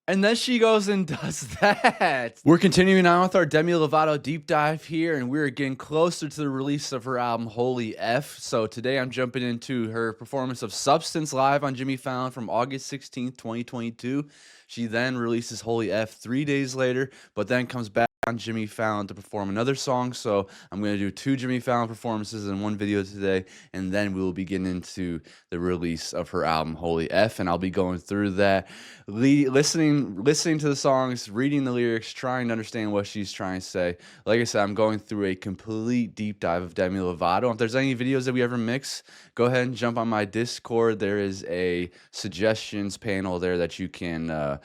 And then she goes and does that. We're continuing on with our Demi Lovato deep dive here, and we're getting closer to the release of her album Holy F. So today I'm jumping into her performance of Substance live on Jimmy Fallon from August 16th, 2022. She then releases Holy F 3 days later, but then comes back on Jimmy Fallon to perform another song. So I'm going to do 2 Jimmy Fallon performances in one video today, and then we will be getting into the release of her album Holy F, and I'll be going through that, listening to the songs, reading the lyrics, trying to understand what she's trying to say. Like I said, I'm going through a complete deep dive of Demi Lovato. If there's any videos that we ever mix, go ahead and jump on my Discord. There is a suggestions panel there that you can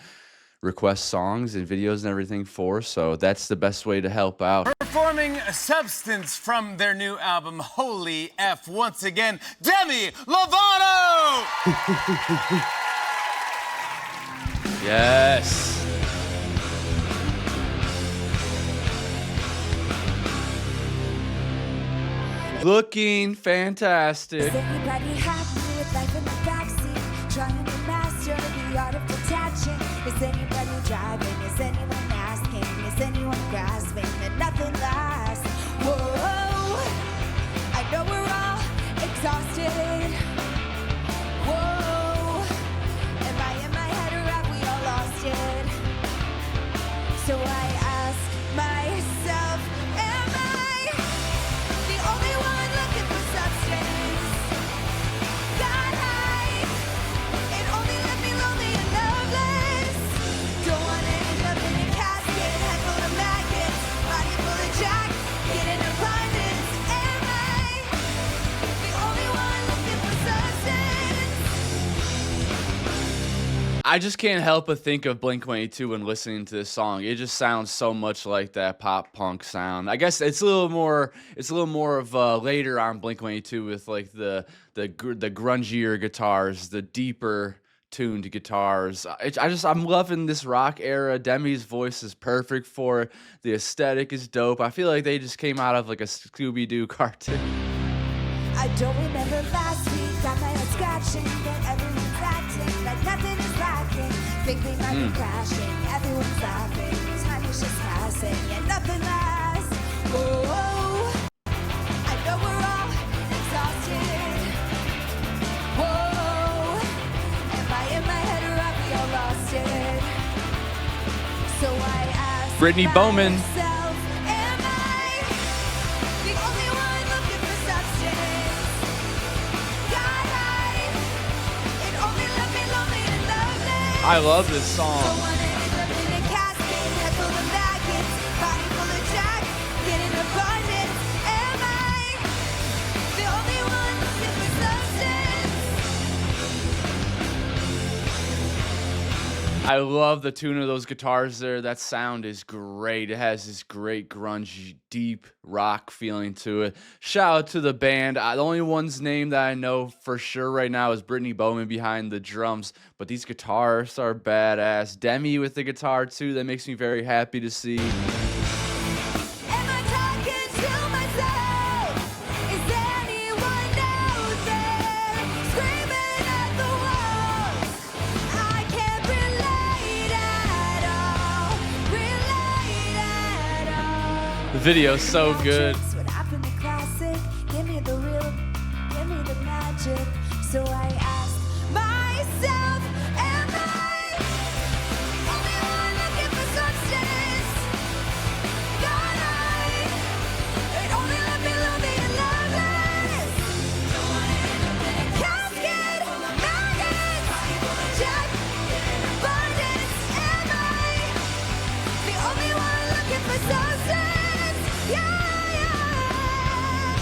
request songs and videos and everything for, so that's the best way to help out. Performing Substance from their new album, Holy F, once again, Demi Lovato! Yes. Looking fantastic. Is anybody happy with life in the backseat? Trying to master the art of detaching. Is anybody driving? Is anyone asking? Is anyone grasping that nothing lasts? Whoa, I know we're all exhausted. Whoa, am I in my head or have we all lost it? So I ask myself, am I the only one looking for substance? Got high, it only left me lonely and loveless. Don't wanna end up in a casket, head full of maggots, body full of jack, get in abundance. Am I the only one looking for substance? I just can't help but think of Blink-182 when listening to this song. It just sounds so much like that pop punk sound. I guess it's a little more of later on Blink-182 with like the grungier guitars, the deeper tuned guitars. I'm loving this rock era. Demi's voice is perfect for it. The aesthetic is dope. I feel like they just came out of like a Scooby-Doo cartoon. I don't remember last week, got my head scratching, but everyone's acting like nothing is lacking. Think they might be crashing, everyone's laughing, time is just passing, and nothing lasts. Whoa, I know we're all exhausted. Whoa, am I in my head or have we all lost it? So I ask Brittany Bowman. myself, am I the only one looking for substance? Got high, it only left me lonely and loveless. I love this Don't song. wanna end up in a casket, head full of maggots, body full of jack, get in abundance. Am I the only one looking for substance? I love the tune of those guitars there. That sound is great. It has this great grunge, deep rock feeling to it. Shout out to the band. The only one's name that I know for sure right now is Brittany Bowman behind the drums, but these guitarists are badass. Demi with the guitar too. That makes me very happy to see. Am I talking to myself? Is anyone out there screaming at the walls? I can't relate at all. The video's so good. What happened to classic? Give me the real, give me the magic. So I ask myself, am I the only one looking for substance? Got I? It only left me lonely and loveless. Don't wanna end up in a casket, maggots, jack, abundance. Am I the only one looking for substance? Yeah, yeah,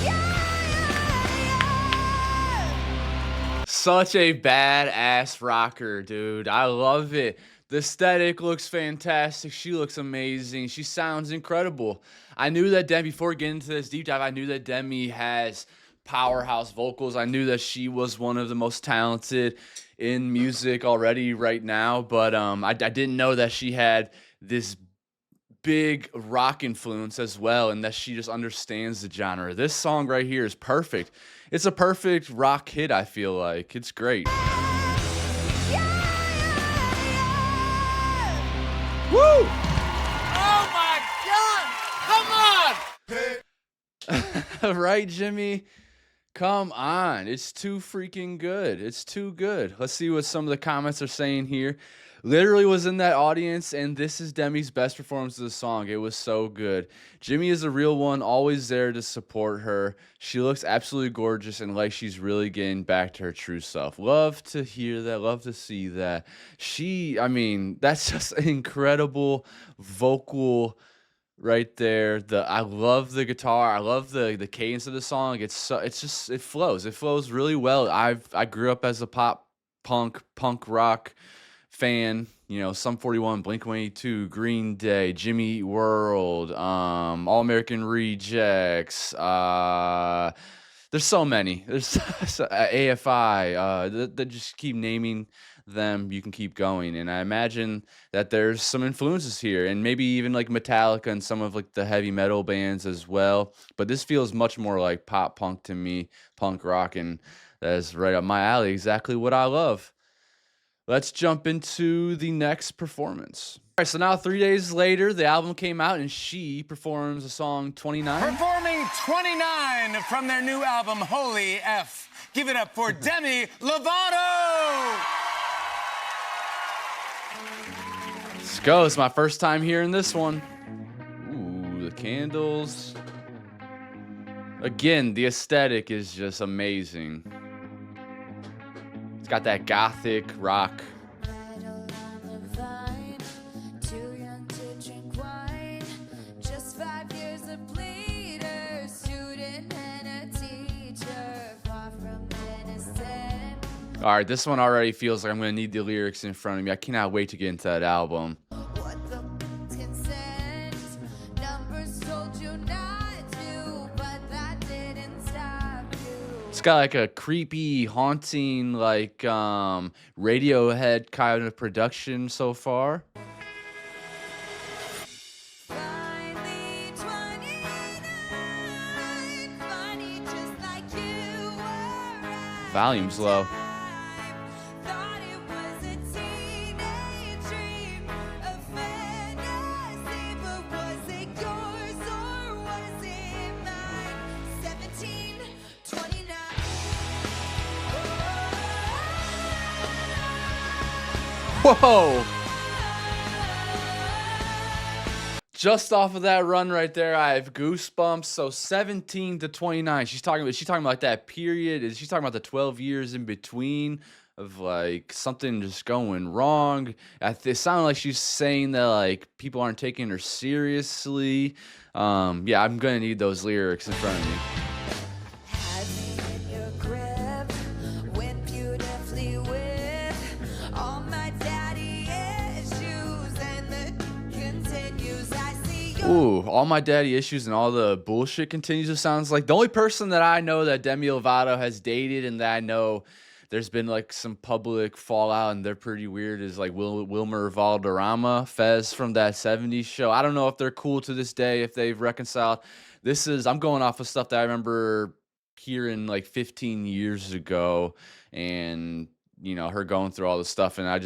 yeah, yeah. Such a badass rocker, dude. I love it. The aesthetic looks fantastic. She looks amazing. She sounds incredible. I knew that Demi, before getting into this deep dive, I knew that Demi has powerhouse vocals. I knew that she was one of the most talented in music already right now, but I didn't know that she had this big rock influence as well, and that she just understands the genre. This song right here is perfect. It's a perfect rock hit, I feel like. It's great. Yeah, yeah, yeah. Woo! Oh my God! Come on! Right, Jimmy? Come on. It's too freaking good. It's too good. Let's see what some of the comments are saying here. Literally was in that audience, and this is Demi's best performance of the song. It was so good. Jimmy is a real one, always there to support her. She looks absolutely gorgeous and like she's really getting back to her true self. Love to hear that. Love to see that. I mean, that's just incredible vocal right there. I love the guitar. I love the cadence of the song. It flows. It flows really well. I grew up as a punk rock fan. You know, Sum 41, Blink-182, Green Day, Jimmy Eat World, All American Rejects. There's so many. There's AFI. They just keep naming them. You can keep going, and I imagine that there's some influences here, and maybe even like Metallica and some of like the heavy metal bands as well. But this feels much more like pop punk to me, punk rock, and that is right up my alley. Exactly what I love. Let's jump into the next performance. All right, so now 3 days later, the album came out, and she performs the song 29. Performing 29 from their new album, Holy F. Give it up for Demi Lovato! Let's go. It's my first time hearing this one. Ooh, the candles. Again, the aesthetic is just amazing. It's got that gothic rock. Too young to drink wine. Just 5 years of bleeder, student and a teacher, far from innocent. All right, this one already feels like I'm going to need the lyrics in front of me. I cannot wait to get into that album. What the consent? Numbers told you not to, but that didn't stop you. It's got like a creepy, haunting, like Radiohead kind of production so far. Finally 29, funny just like you were at Volume's low. the time. Thought it was a teenage dream, a fantasy, but was it yours or was it mine? 17, 29. Whoa! Just off of that run right there, I have goosebumps. So 17 to 29. She's talking about like that period. Is she talking about the 12 years in between of like something just going wrong? It sounded like she's saying that like people aren't taking her seriously. Yeah, I'm gonna need those lyrics in front of me. Had me in your grip, went beautifully with all my daddy issues, and the continues. I see you. Ooh, all my daddy issues and all the bullshit continues. It sounds like the only person that I know that Demi Lovato has dated and that I know there's been like some public fallout and they're pretty weird is like Wilmer Valderrama, Fez from that 70s show. I don't know if they're cool to this day, if they've reconciled. I'm going off of stuff that I remember hearing like 15 years ago and, you know, her going through all this stuff. And I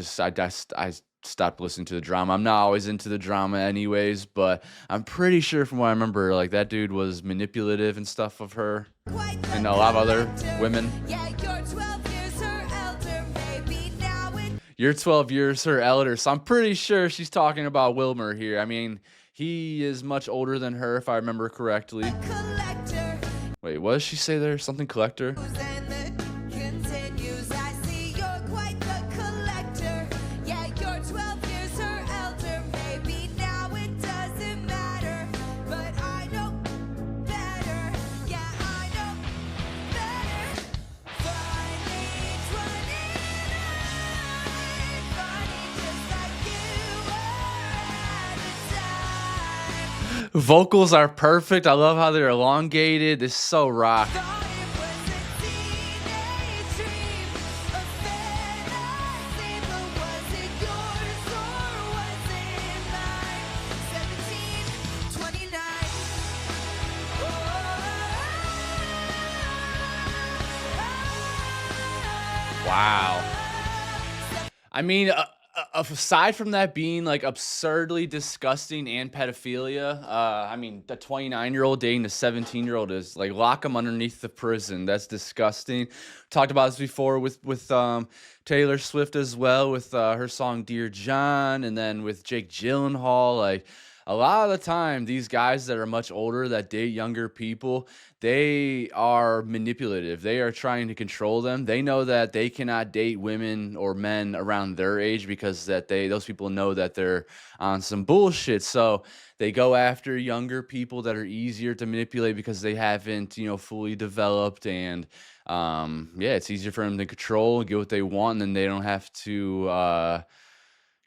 stopped listening to the drama. I'm not always into the drama anyways, but I'm pretty sure from what I remember, like that dude was manipulative and stuff of her Quite the and a lot of other collector. women. Yeah, you're 12 years her elder, maybe now it You're 12 years her elder, so I'm pretty sure she's talking about Wilmer here. I mean, he is much older than her, if I remember correctly. collector. Wait, what does she say there? Something collector? And the continues. I see you're quite the collector. Yeah, you're 12 years her elder, maybe now it doesn't matter, but I know better. Yeah, I know better. Finally 29, funny just like you were at the time. Vocals are perfect. I love how they're elongated. It's so rock. Thought it was a teenage dream, a fantasy, but was it yours or was it mine? 17, 29. Wow. I mean, Aside from that being like absurdly disgusting and pedophilia, I mean, the 29-year-old dating a 17-year-old is like lock them underneath the prison. That's disgusting. Talked about this before with Taylor Swift as well with her song "Dear John," and then with Jake Gyllenhaal. Like a lot of the time, these guys that are much older that date younger people, they are manipulative. They are trying to control them. They know that they cannot date women or men around their age because those people know that they're on some bullshit. So they go after younger people that are easier to manipulate because they haven't, fully developed, and yeah, it's easier for them to control and get what they want, and then they don't have to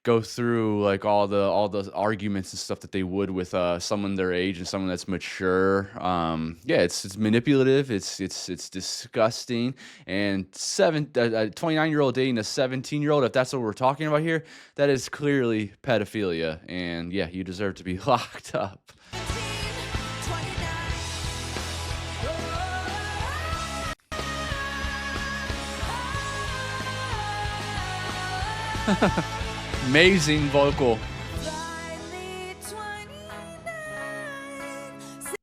go through like all the arguments and stuff that they would with someone their age and someone that's mature. Yeah, it's manipulative. It's disgusting. And 29-year-old dating a 17-year-old, if that's what we're talking about here, that is clearly pedophilia. And yeah, you deserve to be locked up. 29. Amazing vocal. Finally 29.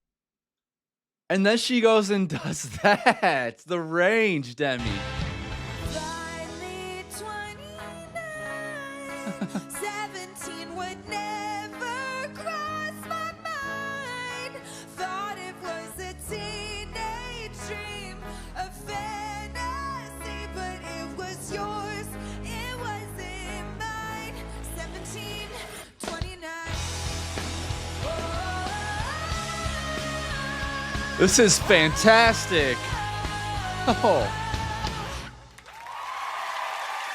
And then she goes and does that. The range, Demi. Finally 29. 17 would never cross my mind. Thought it was a teenage dream, a fantasy, but it was yours. It wasn't mine. 17, 29. This is fantastic. Oh.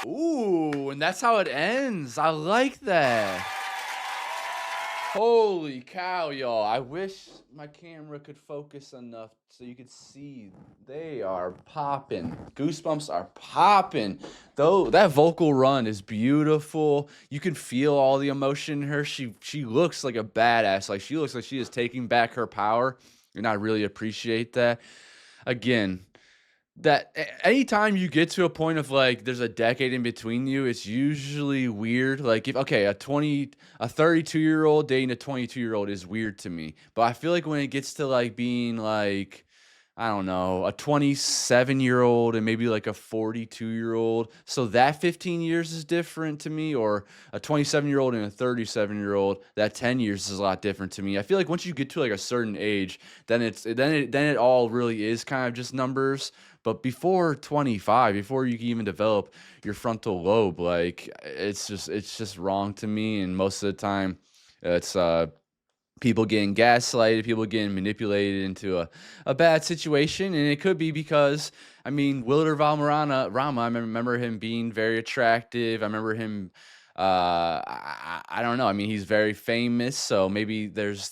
Ooh, and that's how it ends. I like that. Holy cow, y'all. I wish my camera could focus enough so you could see. They are popping. Goosebumps are popping. Though that vocal run is beautiful. You can feel all the emotion in her. She looks like a badass. Like she looks like she is taking back her power. And I really appreciate that. Again, that anytime you get to a point of like there's a decade in between you, it's usually weird. Like if a 32-year-old dating a 22-year-old is weird to me. But I feel like when it gets to like being like, I don't know, a 27-year-old and maybe like a 42-year-old. So that 15 years is different to me, or a 27-year-old and a 37-year-old, that 10 years is a lot different to me. I feel like once you get to like a certain age, then it all really is kind of just numbers. But before 25, before you can even develop your frontal lobe, like it's just wrong to me. And most of the time, it's people getting gaslighted, people getting manipulated into a bad situation. And it could be because, I mean, Wilder Valderrama, I remember him being very attractive. I remember him, I don't know. I mean, he's very famous. So maybe there's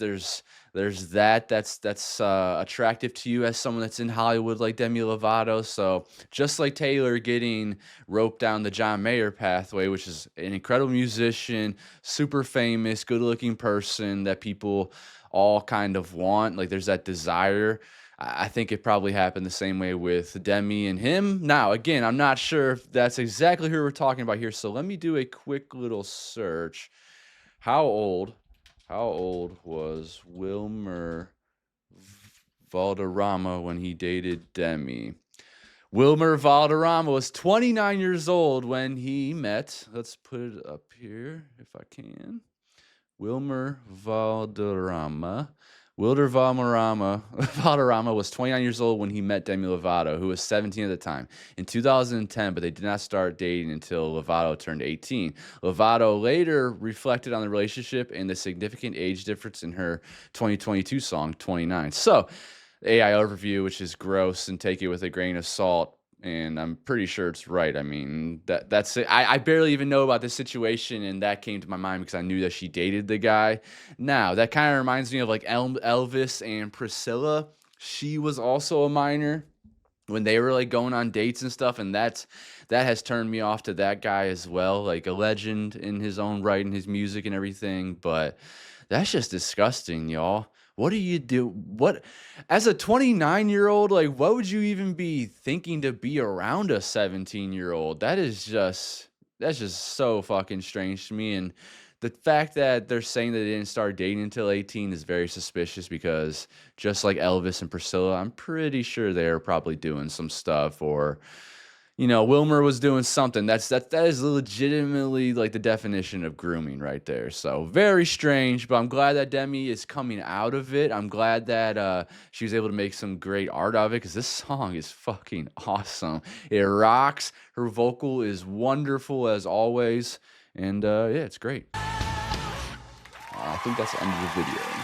that's attractive to you as someone that's in Hollywood like Demi Lovato. So just like Taylor getting roped down the John Mayer pathway, which is an incredible musician, super famous, good looking person that people all kind of want. Like there's that desire. I think it probably happened the same way with Demi and him. Now, again, I'm not sure if that's exactly who we're talking about here. So let me do a quick little search. How old was Wilmer Valderrama when he dated Demi? Wilmer Valderrama was 29 years old when he met. Let's put it up here if I can. Wilder Valderrama was 29 years old when he met Demi Lovato, who was 17 at the time, in 2010, but they did not start dating until Lovato turned 18. Lovato later reflected on the relationship and the significant age difference in her 2022 song, 29. So, AI overview, which is gross and take it with a grain of salt, and I'm pretty sure it's right. I mean, that's it. I barely even know about this situation, and that came to my mind because I knew that she dated the guy. Now, that kind of reminds me of like Elvis and Priscilla. She was also a minor when they were like going on dates and stuff, and that has turned me off to that guy as well. Like a legend in his own right, and his music and everything, but that's just disgusting, y'all. What do you do? What, as a 29-year-old, like, what would you even be thinking to be around a 17-year-old? That is just That's just so fucking strange to me, and the fact that they're saying that they didn't start dating until 18 is very suspicious because just like Elvis and Priscilla, I'm pretty sure they're probably doing some stuff or Wilmer was doing something. That is legitimately like the definition of grooming right there. So very strange, but I'm glad that Demi is coming out of it. I'm glad that she was able to make some great art of it because this song is fucking awesome. It rocks. Her vocal is wonderful as always, and yeah, it's great. I think that's the end of the video.